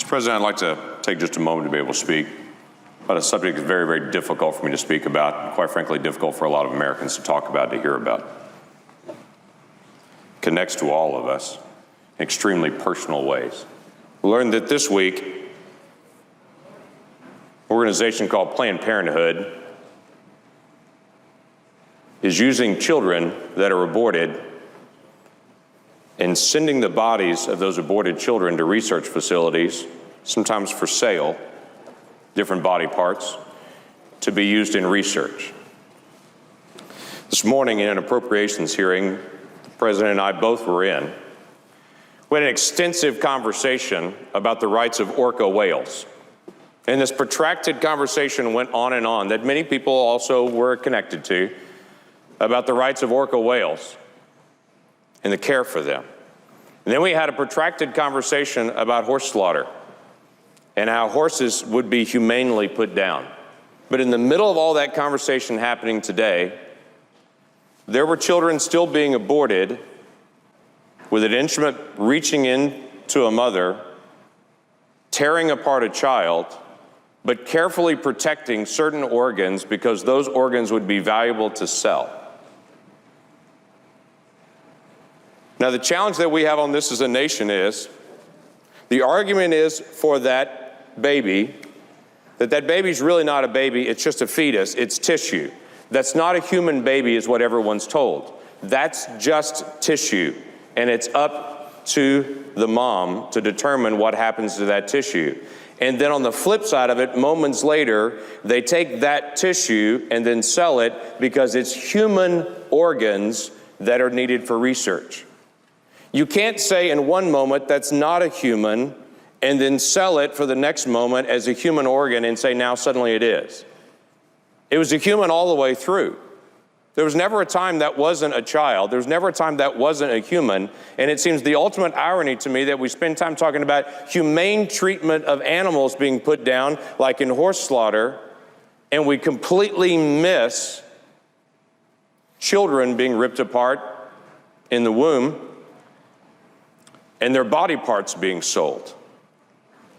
President, I'd like to take just a moment to be able to speak about a subject that's very, very difficult for me to speak about, and quite frankly, difficult for a lot of Americans to talk about, to hear about. It connects to all of us in extremely personal ways. We learned that this week, an organization called Planned Parenthood is using children that are aborted and sending the bodies of those aborted children to research facilities, sometimes for sale, different body parts, to be used in research. This morning in an appropriations hearing, the President and I both were in, we had an extensive conversation about the rights of orca whales. And this protracted conversation went on and on that many people also were connected to about the rights of orca whales and the care for them. And then we had a protracted conversation about horse slaughter and how horses would be humanely put down. But in the middle of all that conversation happening today, there were children still being aborted with an instrument reaching into a mother, tearing apart a child, but carefully protecting certain organs because those organs would be valuable to sell. Now, the challenge that we have on this as a nation is, the argument is for that baby, that baby's really not a baby, it's just a fetus, it's tissue. That's not a human baby is what everyone's told. That's just tissue, and it's up to the mom to determine what happens to that tissue. And then on the flip side of it, moments later, they take that tissue and then sell it because it's human organs that are needed for research. You can't say in one moment that's not a human and then sell it for the next moment as a human organ and say now suddenly it is. It was a human all the way through. There was never a time that wasn't a child. There was never a time that wasn't a human. And it seems the ultimate irony to me that we spend time talking about humane treatment of animals being put down, like in horse slaughter, and we completely miss children being ripped apart in the womb and their body parts being sold.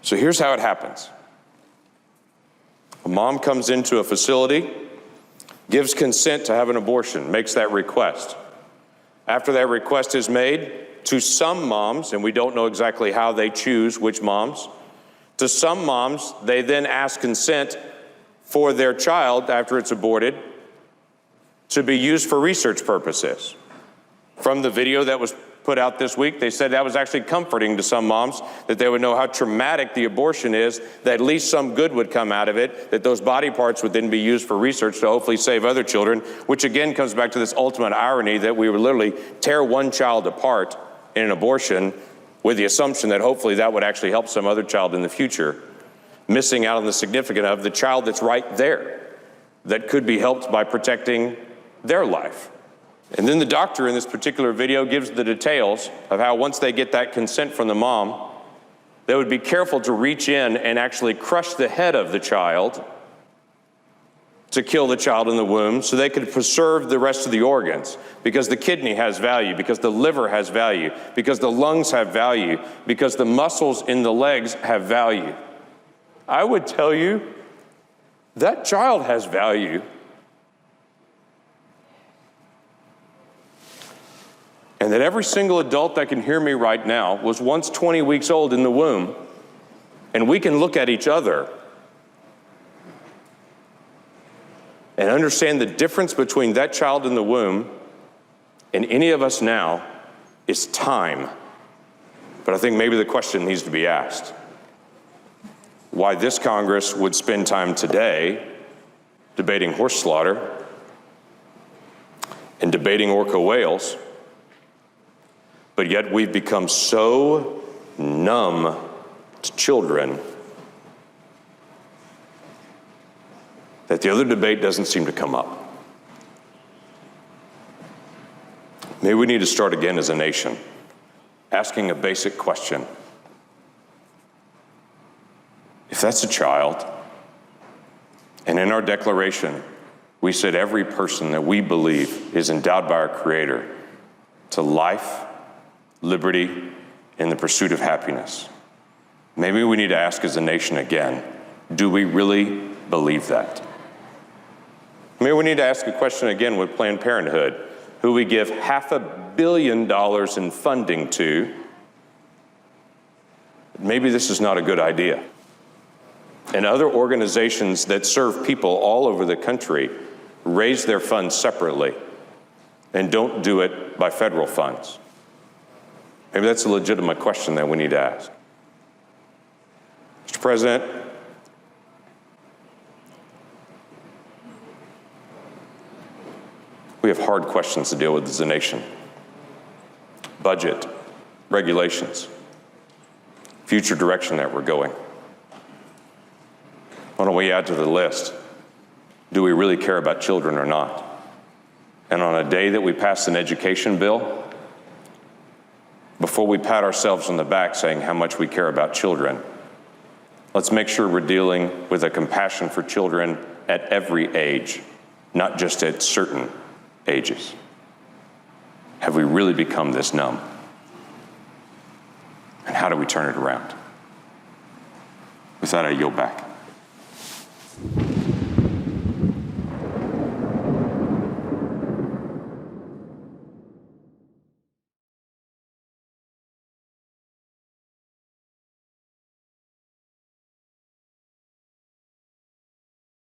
So here's how it happens. A mom comes into a facility, gives consent to have an abortion, makes that request. After that request is made, to some moms, and we don't know exactly how they choose which moms, to some moms, they then ask consent for their child after it's aborted to be used for research purposes. From the video that was put out this week, they said that was actually comforting to some moms, that they would know how traumatic the abortion is, that at least some good would come out of it, that those body parts would then be used for research to hopefully save other children, which again comes back to this ultimate irony that we would literally tear one child apart in an abortion with the assumption that hopefully that would actually help some other child in the future, missing out on the significance of the child that's right there that could be helped by protecting their life. And then the doctor in this particular video gives the details of how once they get that consent from the mom, they would be careful to reach in and actually crush the head of the child to kill the child in the womb so they could preserve the rest of the organs, because the kidney has value, because the liver has value, because the lungs have value, because the muscles in the legs have value. I would tell you that child has value. And that every single adult that can hear me right now was once 20 weeks old in the womb, and we can look at each other and understand the difference between that child in the womb and any of us now is time. But I think maybe the question needs to be asked, why this Congress would spend time today debating horse slaughter and debating orca whales, but yet we've become so numb to children that the other debate doesn't seem to come up. Maybe we need to start again as a nation, asking a basic question. If that's a child, and in our declaration, we said every person that we believe is endowed by our Creator to life, liberty, and the pursuit of happiness. Maybe we need to ask as a nation again, do we really believe that? Maybe we need to ask a question again with Planned Parenthood, who we give $500 million in funding to. Maybe this is not a good idea. And other organizations that serve people all over the country raise their funds separately and don't do it by federal funds. Maybe that's a legitimate question that we need to ask. Mr. President, we have hard questions to deal with as a nation. Budget, regulations, future direction that we're going. Why don't we add to the list, do we really care about children or not? And on a day that we pass an education bill, before we pat ourselves on the back saying how much we care about children, let's make sure we're dealing with a compassion for children at every age, not just at certain ages. Have we really become this numb? And how do we turn it around? With that, I yield back.